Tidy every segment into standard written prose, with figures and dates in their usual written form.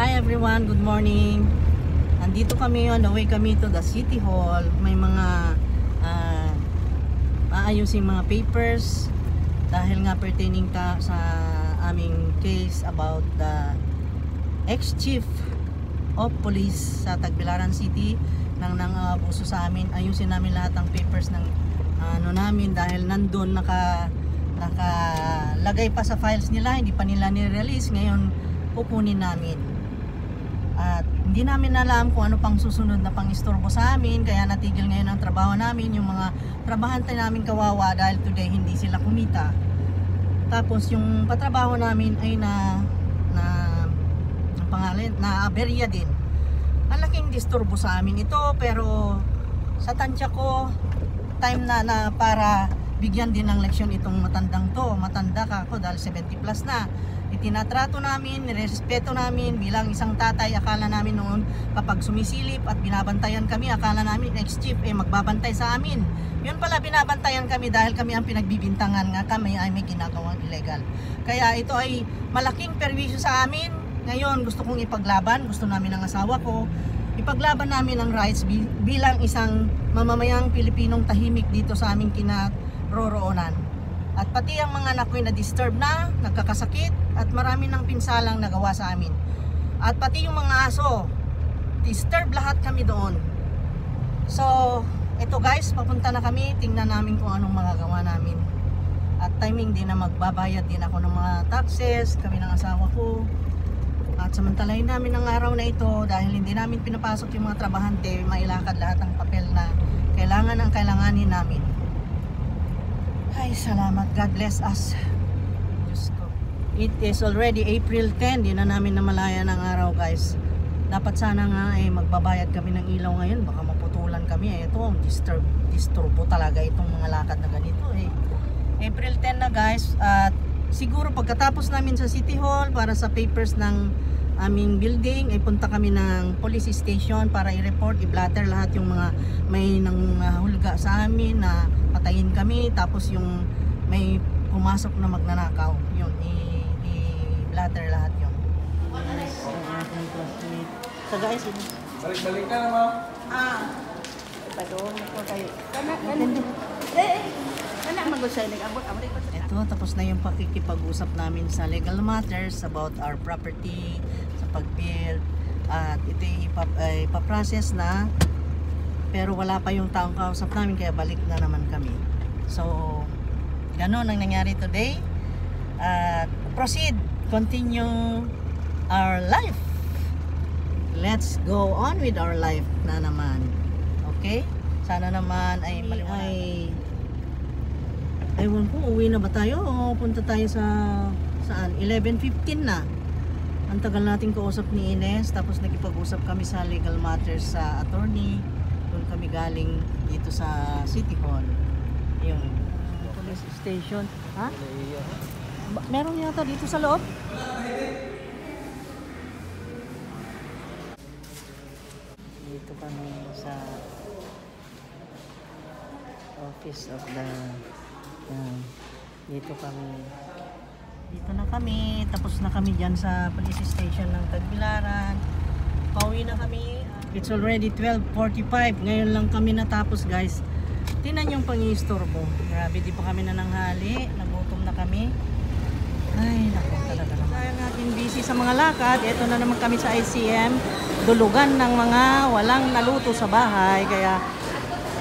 Hi everyone, good morning. Andito kami on the way kami to the City Hall. May mga maayusing mga papers dahil nga pertaining sa aming case about the ex-chief of police sa Tagbilaran City nang nangabuso sa amin. Ayusin namin lahat ng papers ng namin dahil nandun nakalagay pa sa files nila, hindi pa nila ni-release. Ngayon kukunin namin. At hindi namin alam kung ano pang susunod na pang-istorbo sa amin, kaya natigil ngayon ang trabaho namin. Yung mga trabahante namin kawawa dahil today hindi sila kumita. Tapos yung patrabaho namin ay na aberya din. Malaking disturbo sa amin ito, pero sa tansya ko time na para bigyan din ng leksyon itong matandang to. Matanda ka ako dahil 70 plus na. Itinatrato namin, nirespeto namin bilang isang tatay. Akala namin noon kapag sumisilip at binabantayan kami, akala namin ex-chief magbabantay sa amin. Yun pala, binabantayan kami dahil kami ang pinagbibintangan nga kami ay may ginagawang illegal. Kaya ito ay malaking perwisyo sa amin. Ngayon gusto kong ipaglaban, gusto namin ng asawa ko, ipaglaban namin ang rights bilang isang mamamayang Pilipinong tahimik dito sa aming kinaroroonan. At pati ang mga anak ko'y na-disturb na, nagkakasakit, at marami ng pinsalang nagawa sa amin. At pati yung mga aso, disturb lahat kami doon. So, ito guys, papunta na kami, tingnan namin kung anong magagawa namin. At timing din na magbabayad din ako ng mga taxes, kami ng asawa ko. At samantalahin namin ang araw na ito dahil hindi namin pinapasok yung mga trabahante, mailakad lahat ng papel na kailanganin namin. Ay, salamat. God bless us. Diyos ko. It is already April 10. Di na namin namalayan ang araw, guys. Dapat sana nga magbabayad kami ng ilaw ngayon. Baka maputulan kami. Ito, disturbo talaga itong mga lakad na ganito. April 10 na, guys. At siguro pagkatapos namin sa City Hall para sa papers ng aming building, punta kami ng police station para i-report, i-blatter lahat yung mga may nanghulga sa amin na patayin kami, tapos yung may pumasok na magnanakaw, yun, i-blatter lahat yun. So guys, balik-balik ka na, ma'am. Padong ko kayo. Ito, tapos na yung pakikipag-usap namin sa legal matters about our property, sa pag-build. At ito ipaprocess na, pero wala pa yung taong kausap namin, kaya balik na naman kami. So, ganun ang nangyari today. Proceed, continue our life. Let's go on with our life na naman. Okay? Sana naman ay ewan ko, uwi na ba tayo o punta tayo saan? 11:15 na. Ang tagal nating kausap ni Ines, tapos nakipag-usap kami sa legal matters sa attorney. Doon kami galing dito sa City Hall. Yung police station. Ha? Meron yata dito sa loob? Dito kami sa office of the dito na kami, tapos na kami dyan sa police station ng Tagbilaran. Pauwi na kami. It's already 12:45. Ngayon lang kami natapos, guys. Tingnan yung pang-istorbo. Grabe, di pa kami nananghali. Nagutom na kami. Ay, naku, talaga naman. Kaya natin busy sa mga lakad. Ito na naman kami sa ICM. Dulugan ng mga walang naluto sa bahay. Kaya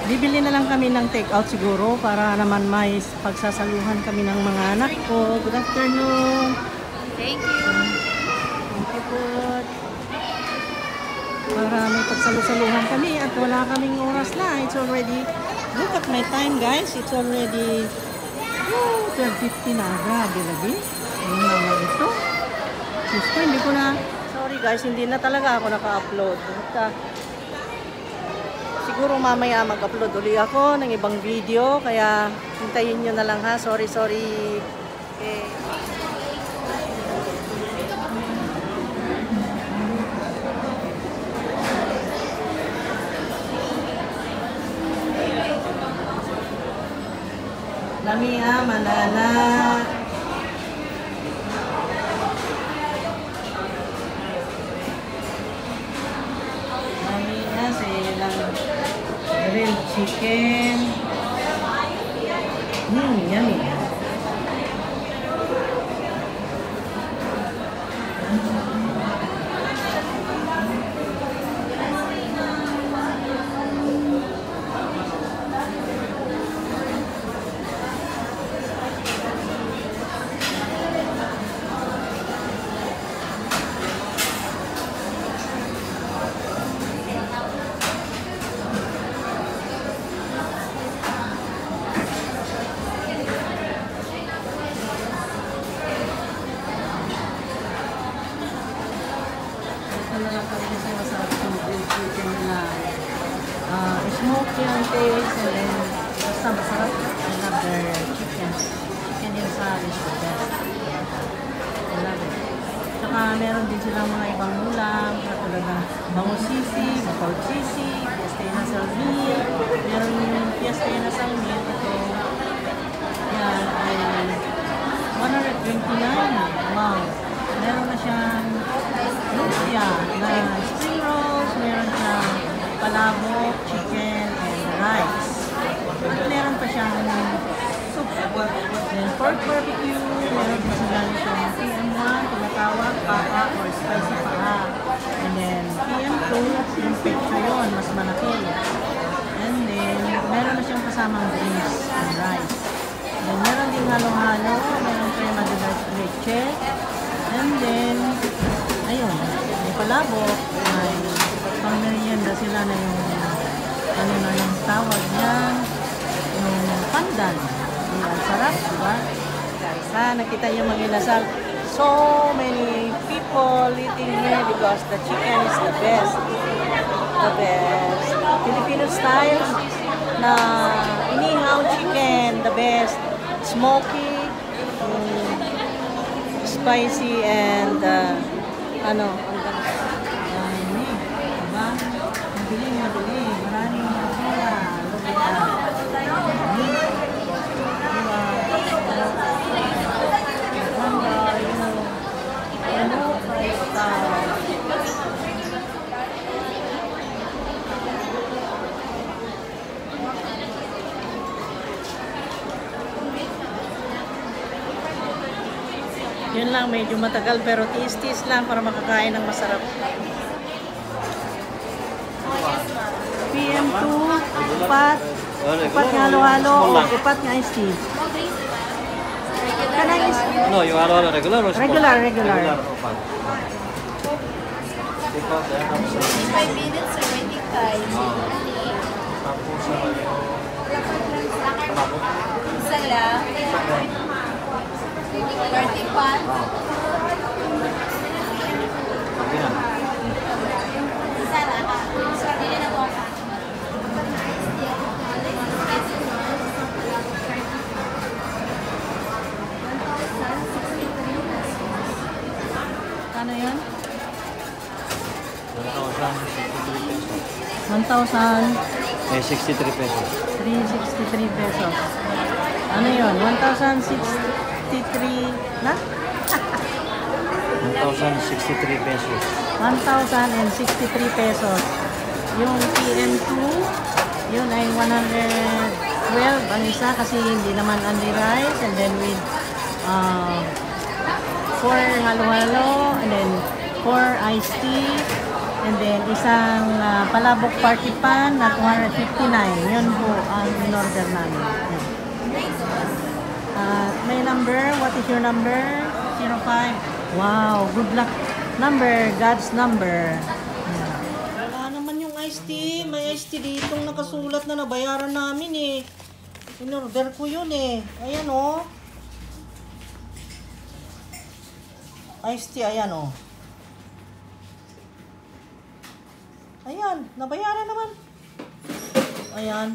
bibili na lang kami ng take-out siguro para naman may pagsasaluhan kami ng mga anak ko. Good afternoon. Thank you. Thank you po. Para may pagsalusaluhan kami at wala kaming oras na. It's already, look at my time, guys. It's already 12:50 na. Grabe lagi. Ayun na ito. Sister, hindi ko na. Sorry guys, hindi na talaga ako naka-upload. Siguro mamaya mag-upload ulit ako ng ibang video, kaya hintayin nyo na lang ha. Sorry. Okay. Lami manana. grilled chicken. Yummy. Talaga kami sa masarap yung grilled chicken na smoky ang taste and then basta masarap. I love their chicken. Chicken inside is the best. I love it. Tsaka meron din silang mga ibang ulam, katulad ng bangus sisi, bakaw sisi, fiesta na salmil. Meron yung fiesta na salmil. Ito, yan ay 129. Wow. Meron na siyang lumpia na spring rolls, meron siyang palabok, chicken, and rice. Meron pa siyang soup. Then pork barbecue, meron pa siyang PM1, tinatawag, paa or spicy paa. And then PM2, yung pecho yun, mas malaki. And then, meron na siyang kasamang greens and rice. Then meron din halo-halo, meron pa yung madalas leche. And then, ayun, may palabok, may pang-merienda sila na yung, ano na yung tawag niya, yung pandan. Ang sarap, diba? Guys, nakita niyo mga ilasal. So many people eating here because the chicken is the best. The best. Filipino style na inihaw chicken, the best. Smoky, spicy and ano, diba? Mabili. Maraming masaya. Yun lang, medyo matagal pero tiis-tiis lang para makakain ng masarap. PM2, upat nga halo-halo o upat nga iced tea. Kanang iced tea? No, yung halo-halo regular o Regular. upat. 5 minutes or waiting time. Tapos, Isa lang. 30 pan. Isa lang. Sorry na po. Ano yun? 63 pesos. 1,363 pesos. Ano yun? 1,063 na? 1,063 pesos. 1,063 pesos. Yung PM2, yun ay 112 ang isa kasi hindi naman only rice and then with 4 halo-halo and then 4 iced tea and then isang palabok party pan na 259. Yun po ang in-order namin. May number. What is your number? 05. Wow, good luck number. God's number. Wala naman yung iced tea. May iced tea ditong nakasulat na nabayaran namin eh. In-order ko yun eh. Ayan oh. Iced tea, ayan oh. Ayan, nabayaran naman. Ayan.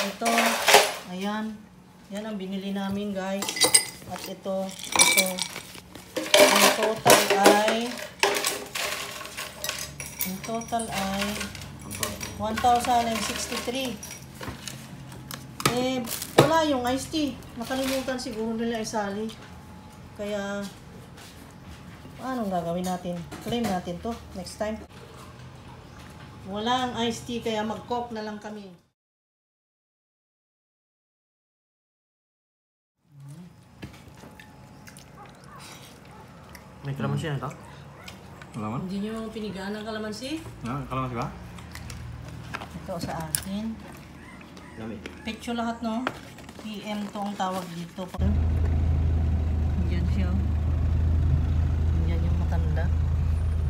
Ito. Ayan. Yan ang binili namin, guys. At ito. Ang total ay 1,063. Eh, wala yung iced tea. Nakalimutan siguro nila isali. Kaya, anong gagawin natin? Claim natin to next time. Walang iced tea kaya mag-coke na lang kami. May kalamansi na ito? Alaman? Hindi nyo pinigaan ng kalamansi? Kalaman ba? Ito sa akin. Lamig. Petso lahat, no? PM to ang tawag dito. Yan siya.